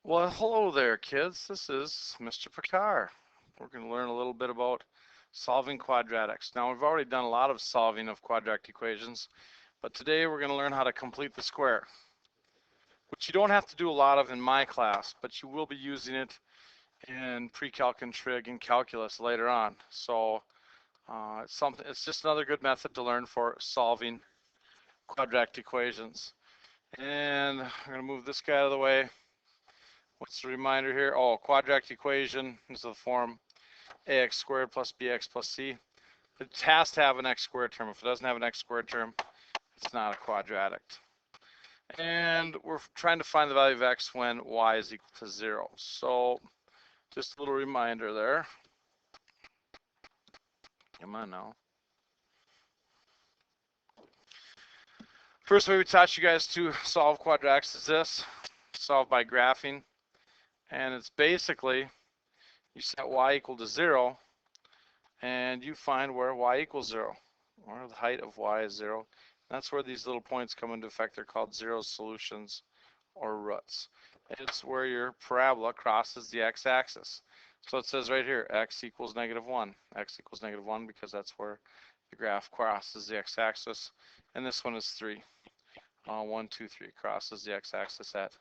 Well, hello there, kids. This is Mr. Picard. We're going to learn a little bit about solving quadratics. Now, we've already done a lot of solving of quadratic equations, but today we're going to learn how to complete the square, which you don't have to do a lot of in my class, but you will be using it in pre-calc and trig and calculus later on. So it's just another good method to learn for solving quadratic equations. And I'm going to move this guy out of the way. What's the reminder here? Oh, quadratic equation is the form ax squared plus bx plus c. It has to have an x squared term. If it doesn't have an x squared term, it's not a quadratic. And we're trying to find the value of x when y is equal to 0. So just a little reminder there. Come on now. First way we taught you guys to solve quadratics is this. Solve by graphing. And it's basically, you set y equal to 0, and you find where y equals 0, or the height of y is 0. That's where these little points come into effect. They're called zero solutions or roots. It's where your parabola crosses the x-axis. So it says right here, x equals -1. X equals -1 because that's where the graph crosses the x-axis. And this one is 3. 1, 2, 3 crosses the x-axis at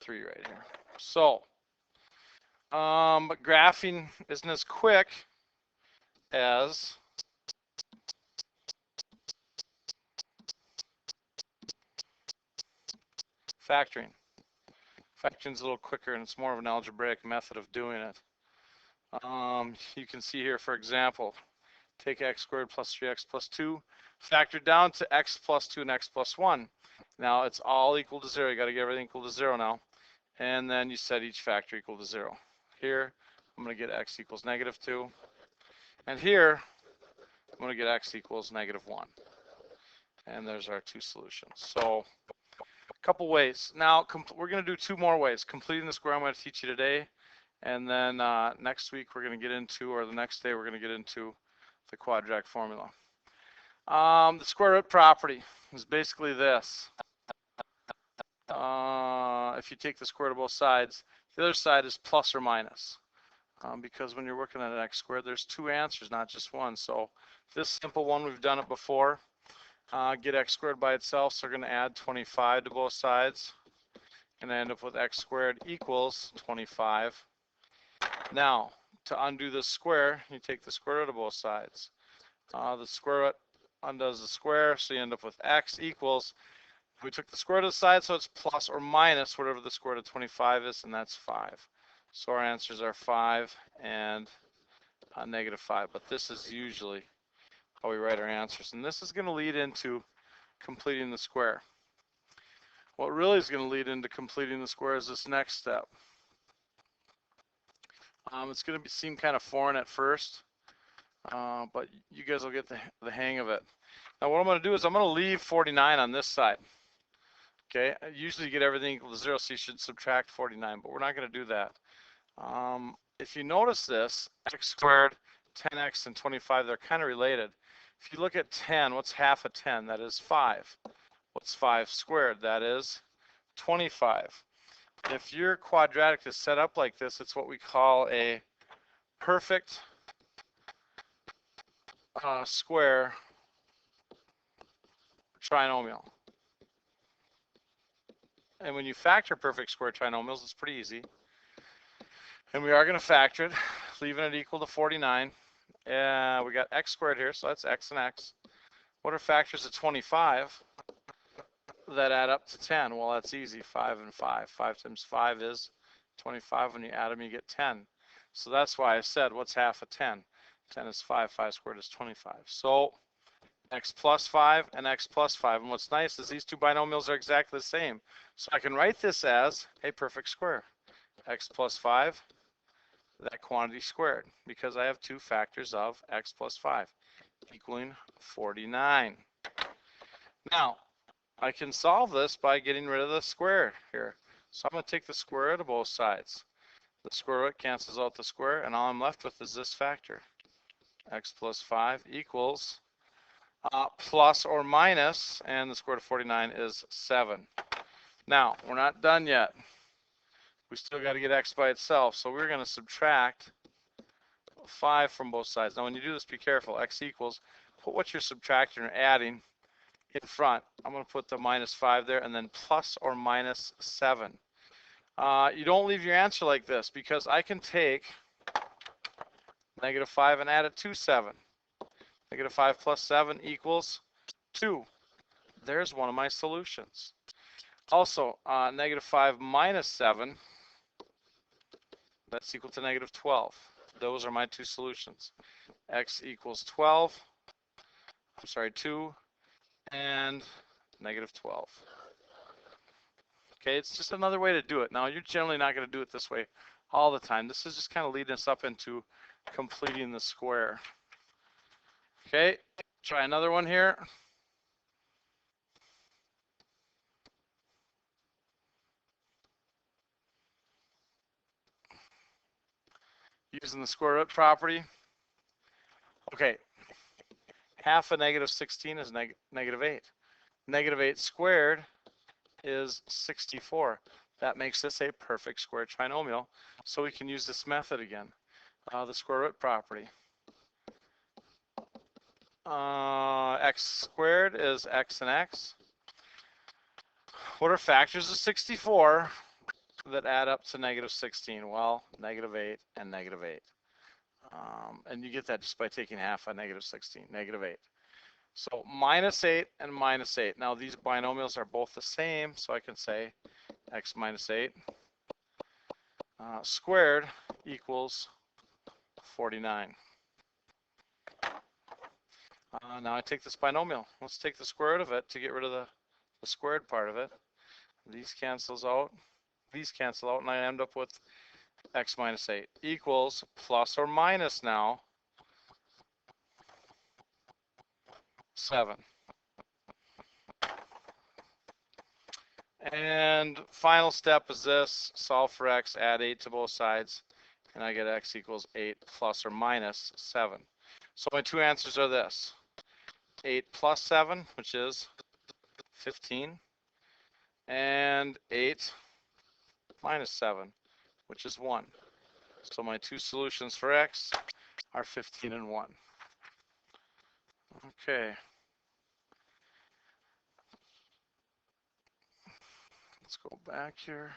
3 right here. So, but graphing isn't as quick as factoring. Factoring is a little quicker, and it's more of an algebraic method of doing it. You can see here, for example, take x squared plus 3x plus 2, factor down to x plus 2 and x plus 1. Now it's all equal to 0. You got to get everything equal to 0 now. And then you set each factor equal to 0. Here, I'm going to get x equals -2. And here, I'm going to get x equals -1. And there's our two solutions. So, a couple ways. Now, we're going to do two more ways. Completing the square I'm going to teach you today. And then next week we're going to get into, or the next day we're going to get into the quadratic formula. The square root property is basically this. If you take the square root of both sides, the other side is plus or minus. Because when you're working on an x squared, there's two answers, not just one. So this simple one, we've done it before. Get x squared by itself, so we're going to add 25 to both sides. And I end up with x squared equals 25. Now, to undo the square, you take the square root of both sides. The square root undoes the square, so you end up with x equals, we took the square root of the side, so it's plus or minus whatever the square root of 25 is, and that's 5. So our answers are 5 and -5, but this is usually how we write our answers. And this is going to lead into completing the square. What really is going to lead into completing the square is this next step. It's going to seem kind of foreign at first, but you guys will get the hang of it. Now what I'm going to do is I'm going to leave 49 on this side. Okay, usually you get everything equal to 0, so you should subtract 49, but we're not going to do that. If you notice this, x squared, 10x, and 25, they're kind of related. If you look at 10, what's half of 10? That is 5. What's 5 squared? That is 25. If your quadratic is set up like this, it's what we call a perfect square trinomial. And when you factor perfect square trinomials, it's pretty easy. And we are going to factor it, leaving it equal to 49. We got x squared here, so that's x and x. What are factors of 25 that add up to 10? Well, that's easy, 5 and 5. 5 times 5 is 25. When you add them, you get 10. So that's why I said, what's half of 10? 10 is 5. 5 squared is 25. So x plus 5 and x plus 5. And what's nice is these two binomials are exactly the same. So I can write this as a perfect square. X plus 5, that quantity squared, because I have two factors of x plus 5 equaling 49. Now, I can solve this by getting rid of the square here. So I'm going to take the square root of both sides. The square root cancels out the square, and all I'm left with is this factor. X plus 5 equals plus or minus, and the square root of 49 is 7. Now, we're not done yet. we still got to get x by itself. So we're going to subtract 5 from both sides. Now when you do this, be careful. X equals, put what you're subtracting or adding in front. I'm going to put the minus 5 there, and then plus or minus 7. You don't leave your answer like this, because I can take negative 5 and add it to 7. Negative 5 plus 7 equals 2. There's one of my solutions. Also, negative 5 minus 7, that's equal to negative 12. Those are my two solutions. X equals 12, I'm sorry, 2, and negative 12. Okay, it's just another way to do it. Now, you're generally not going to do it this way all the time. This is just kind of leading us up into completing the square. Okay, try another one here. Using the square root property. Okay, half of negative 16 is negative 8. Negative 8 squared is 64. That makes this a perfect square trinomial. So we can use this method again, the square root property. X squared is x and x. What are factors of 64 that add up to negative 16? Well, negative 8 and negative 8. And you get that just by taking half of negative 16, negative 8. So minus 8 and minus 8. Now these binomials are both the same, so I can say x minus 8 squared equals 49. Now I take this binomial. Let's take the square root of it to get rid of the squared part of it. These cancels out. These cancel out, and I end up with x minus 8 equals plus or minus now 7. And final step is this: solve for x, add 8 to both sides, and I get x equals 8 plus or minus 7. So my two answers are this: 8 plus 7, which is 15, and 8 minus 7, which is 1. So my two solutions for x are 15 and 1. Okay. Let's go back here.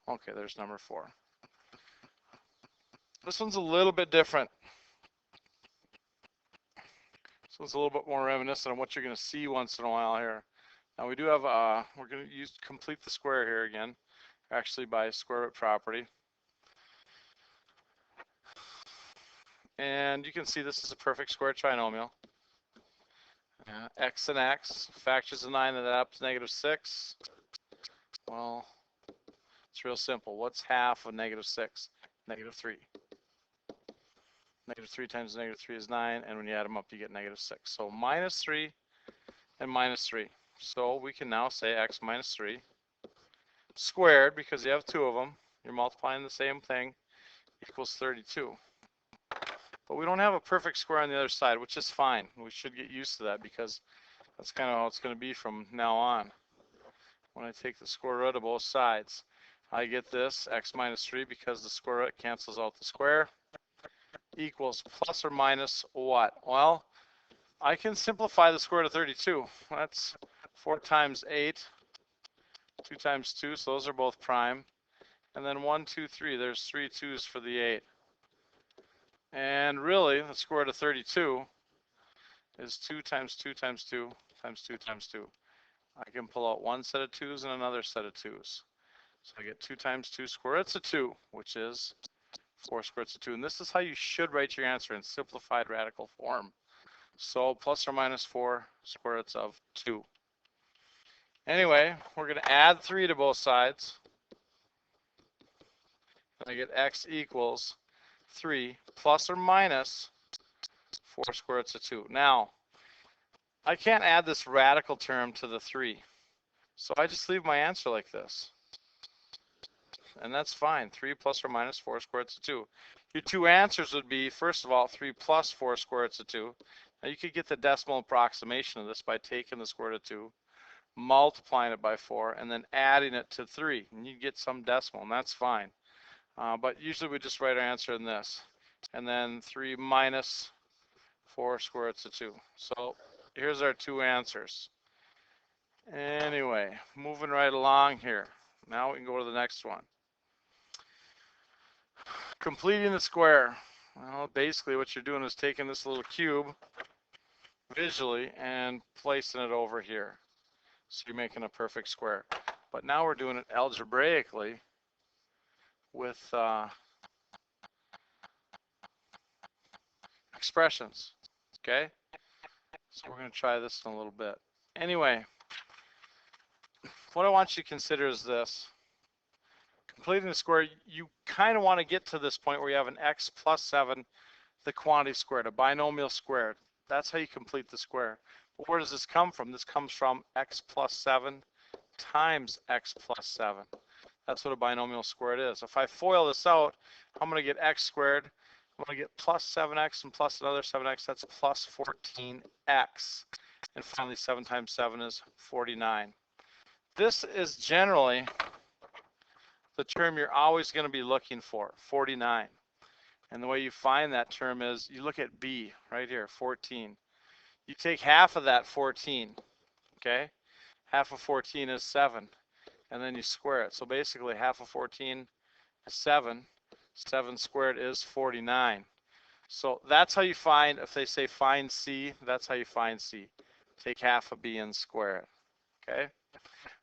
Okay, there's number 4. This one's a little bit different. This one's a little bit more reminiscent of what you're going to see once in a while here. Now we do have, we're going to complete the square here again, actually by square root property. And you can see this is a perfect square trinomial. X and x, factors of 9 and that up to negative 6. Well, it's real simple. What's half of negative 6? Negative 3. Negative 3 times negative 3 is 9, and when you add them up, you get negative 6. So minus 3 and minus 3. So we can now say x minus 3 squared, because you have two of them. You're multiplying the same thing, equals 32. But we don't have a perfect square on the other side, which is fine. We should get used to that, because that's kind of how it's going to be from now on. When I take the square root of both sides, I get this, x minus 3, because the square root cancels out the square, equals plus or minus what? Well, I can simplify the square root of 32. That's 4 times 8, 2 times 2, so those are both prime. And then 1, 2, 3, there's 3 2's for the 8. And really, the square root of 32 is 2 times 2 times 2 times 2 times 2. I can pull out one set of 2's and another set of 2's. So I get 2 times 2 square roots of 2, which is 4 square roots of 2. And this is how you should write your answer in simplified radical form. So plus or minus 4 square roots of 2. Anyway, we're going to add 3 to both sides. I get x equals 3 plus or minus 4 square roots of 2. Now, I can't add this radical term to the 3. So I just leave my answer like this. And that's fine. 3 plus or minus 4 square roots of 2. Your two answers would be, first of all, 3 plus 4 square roots of 2. Now you could get the decimal approximation of this by taking the square root of 2 multiplying it by 4, and then adding it to 3. And you get some decimal, and that's fine. But usually we just write our answer in this. And then 3 minus 4 square root of 2. So here's our two answers. Anyway, moving right along here. Now we can go to the next one. Completing the square. Well, basically what you're doing is taking this little cube visually and placing it over here. So you're making a perfect square. But now we're doing it algebraically with expressions. Okay? So we're going to try this in a little bit. Anyway, what I want you to consider is this. Completing the square, you kind of want to get to this point where you have an x plus 7, the quantity squared, a binomial squared. That's how you complete the square. But where does this come from? This comes from x plus 7 times x plus 7. That's what a binomial squared is. If I FOIL this out, I'm going to get x squared. I'm going to get plus 7x and plus another 7x. That's plus 14x. And finally, 7 times 7 is 49. This is generally the term you're always going to be looking for, 49. And the way you find that term is you look at b right here, 14. You take half of that 14, okay? Half of 14 is 7, and then you square it. So basically half of 14 is 7. 7 squared is 49. So that's how you find, if they say find c, that's how you find c. Take half of b and square it, okay?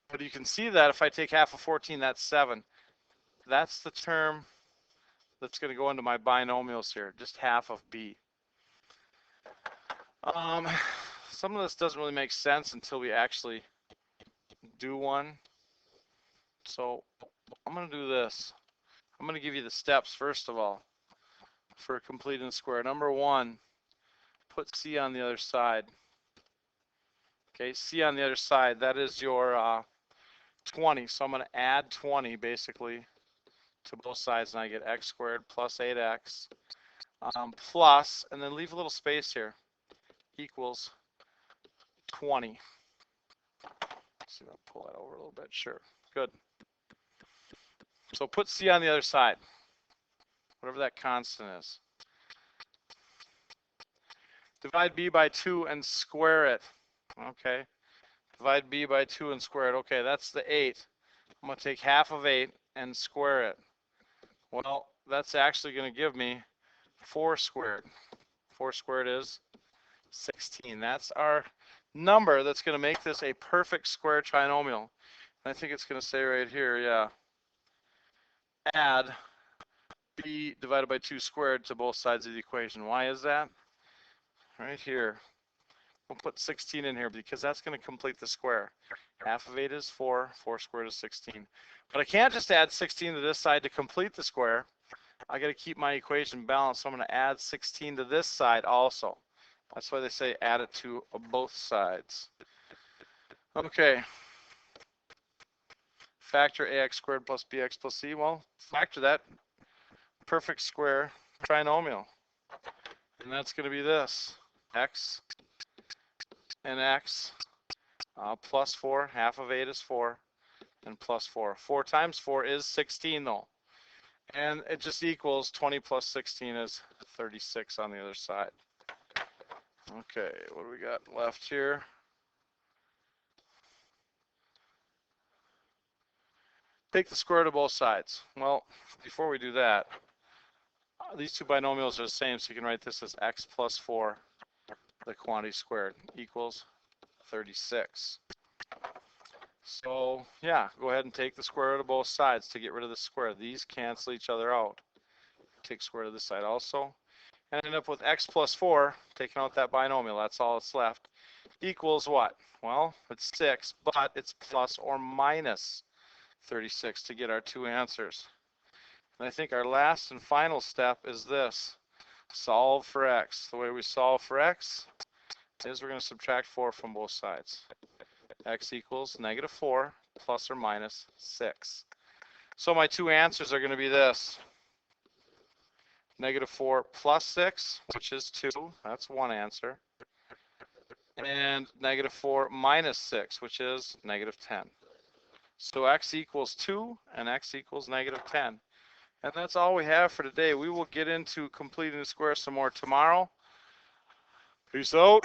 But you can see that if I take half of 14, that's 7. That's the term that's going to go into my binomials here, just half of b. Some of this doesn't really make sense until we actually do one. So I'm going to do this. I'm going to give you the steps first of all for completing the square. Number 1, put c on the other side. Okay, c on the other side, that is your 20. So I'm going to add 20 basically to both sides, and I get x squared plus 8x plus, and then leave a little space here, equals 20. Let's see if I pull that over a little bit. Sure, good. So put c on the other side, whatever that constant is. Divide b by 2 and square it. Okay, divide b by 2 and square it. Okay, that's the 8. I'm going to take half of 8 and square it. Well, that's actually going to give me 4 squared. 4 squared is 16. That's our number that's going to make this a perfect square trinomial. And I think it's going to say right here, yeah, add b divided by 2 squared to both sides of the equation. Why is that? Right here. We'll put 16 in here because that's going to complete the square. Half of 8 is 4. 4 squared is 16. But I can't just add 16 to this side to complete the square. I got to keep my equation balanced, so I'm going to add 16 to this side also. That's why they say add it to both sides. Okay. Factor ax squared plus bx plus c. Well, factor that perfect square trinomial. And that's going to be this. X and x plus 4. Half of 8 is 4. And plus 4. 4 times 4 is 16 though. And it just equals 20 plus 16 is 36 on the other side. Okay, what do we got left here? Take the square root of both sides. Well, before we do that, these two binomials are the same, so you can write this as x plus 4, the quantity squared, equals 36. So, yeah, go ahead and take the square root of both sides to get rid of the square. These cancel each other out. Take square root of this side also. And end up with x plus 4, taking out that binomial, that's all that's left, equals what? Well, it's 6, but it's plus or minus 36 to get our two answers. And I think our last and final step is this. Solve for x. The way we solve for x is we're going to subtract 4 from both sides. X equals negative 4 plus or minus 6. So my two answers are going to be this. Negative 4 plus 6, which is 2. That's one answer. and negative 4 minus 6, which is negative 10. So x equals 2 and x equals negative 10. And that's all we have for today. We will get into completing the square some more tomorrow. Peace out.